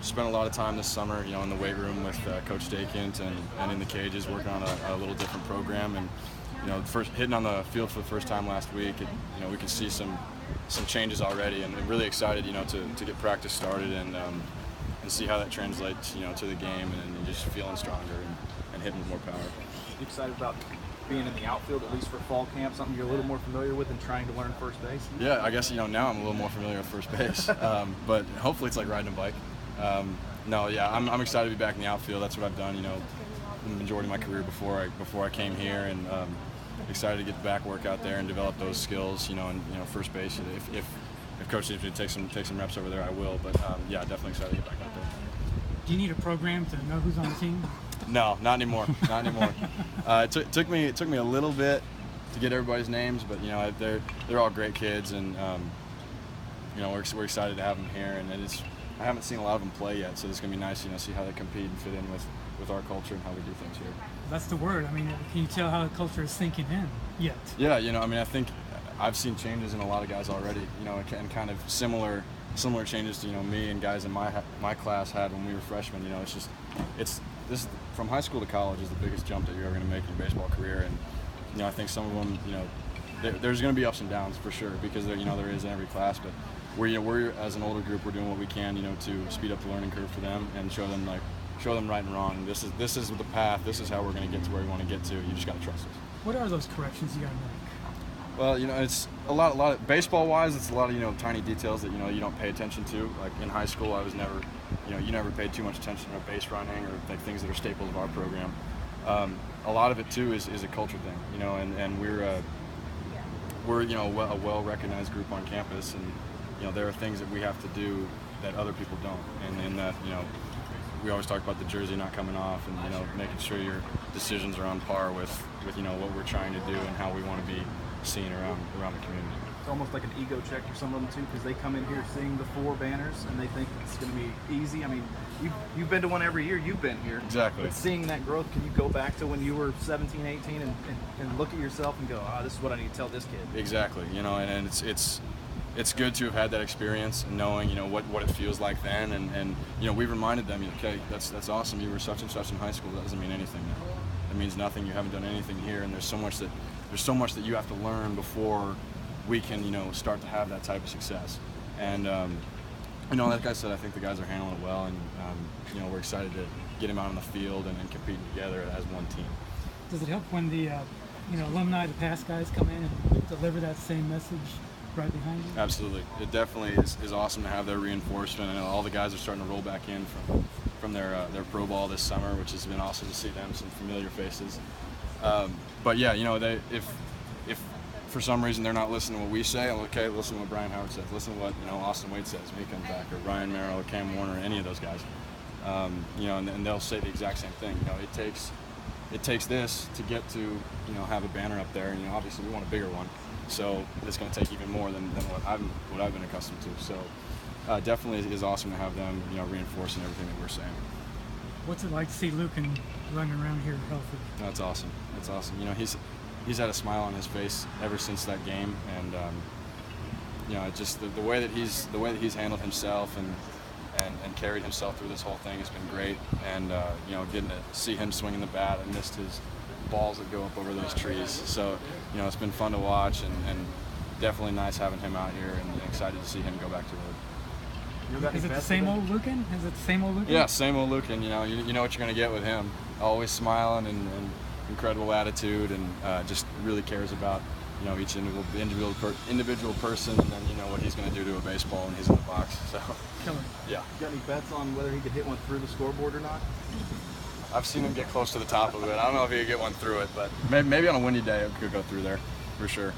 spent a lot of time this summer, in the weight room with Coach Dakent and in the cages working on a little different program. And first hitting on the field for the first time last week, we can see some changes already, and I'm really excited, to get practice started and see how that translates, to the game, and just feeling stronger and hitting with more power. You excited about being in the outfield, at least for fall camp, something you're a little more familiar with and trying to learn first base? Yeah, I guess, now I'm a little more familiar with first base, but hopefully it's like riding a bike. I'm excited to be back in the outfield. That's what I've done, the majority of my career before I came here, and excited to get back work out there and develop those skills, and first base. If Coach needs me to take some reps over there, I will. But definitely excited to get back out there. Do you need a program to know who's on the team? No, not anymore. Not anymore. It took me a little bit to get everybody's names, but they're all great kids, and we're excited to have them here. And I haven't seen a lot of them play yet, so it's gonna be nice, see how they compete and fit in with our culture and how we do things here. That's the word. I mean, can you tell how the culture is sinking in yet? Yeah, I think I've seen changes in a lot of guys already, and kind of similar changes to me and guys in my class had when we were freshmen. It's this from high school to college is the biggest jump that you're ever going to make in your baseball career, and I think some of them, there's going to be ups and downs for sure, because there is in every class, but we're as an older group, we're doing what we can, to speed up the learning curve for them and show them right and wrong. This is the path. This is how we're going to get to where we want to get to. You just got to trust us. What are those corrections you got to make? Well, it's a lot of baseball-wise. It's a lot of tiny details that you don't pay attention to. Like in high school, I was never, you never paid too much attention to base running or like things that are staples of our program. A lot of it too is a culture thing, and we're a well-recognized group on campus, and there are things that we have to do that other people don't, and in that we always talk about the jersey not coming off, and making sure your decisions are on par with what we're trying to do and how we want to be seen around the community. It's almost like an ego check for some of them too, because they come in here seeing the 4 banners and they think it's going to be easy. I mean, you've been to one every year you've been here. Exactly. But seeing that growth, can you go back to when you were 17, 18 and look at yourself and go, this is what I need to tell this kid? Exactly. And it's good to have had that experience and knowing what it feels like then, and we reminded them, okay, that's awesome. You were such and such in high school. That doesn't mean anything now. It means nothing. You haven't done anything here, and there's so much that you have to learn before we can start to have that type of success. And like I said, I think the guys are handling it well, and we're excited to get them out on the field and competing together as one team. Does it help when the alumni, the past guys come in and deliver that same message right behind you? Absolutely. It definitely is awesome to have their reinforcement. I know all the guys are starting to roll back in from their pro ball this summer, which has been awesome to see them, some familiar faces. But yeah, if for some reason they're not listening to what we say, okay, listen to what Brian Howard says, listen to what Austin Wade says when he comes back, or Ryan Merrill, or Cam Warner, or any of those guys. And they'll say the exact same thing. It takes this to get to have a banner up there, and obviously we want a bigger one, so it's going to take even more than what I've been accustomed to. So definitely is awesome to have them reinforcing everything that we're saying. What's it like to see Lucan running around here healthy? That's awesome. That's awesome. He's had a smile on his face ever since that game, and just the way that he's handled himself and carried himself through this whole thing has been great. And getting to see him swinging the bat, I missed his balls that go up over those trees. So it's been fun to watch, and definitely nice having him out here, and excited to see him go back to work. Is it the same old Lucan? Yeah, same old Lucan. You know what you're going to get with him. Always smiling and incredible attitude, and just really cares about each individual person, and then what he's going to do to a baseball when he's in the box. So killer. Yeah. You got any bets on whether he could hit one through the scoreboard or not? I've seen him get close to the top of it. I don't know if he could get one through it, but maybe on a windy day it could go through there for sure.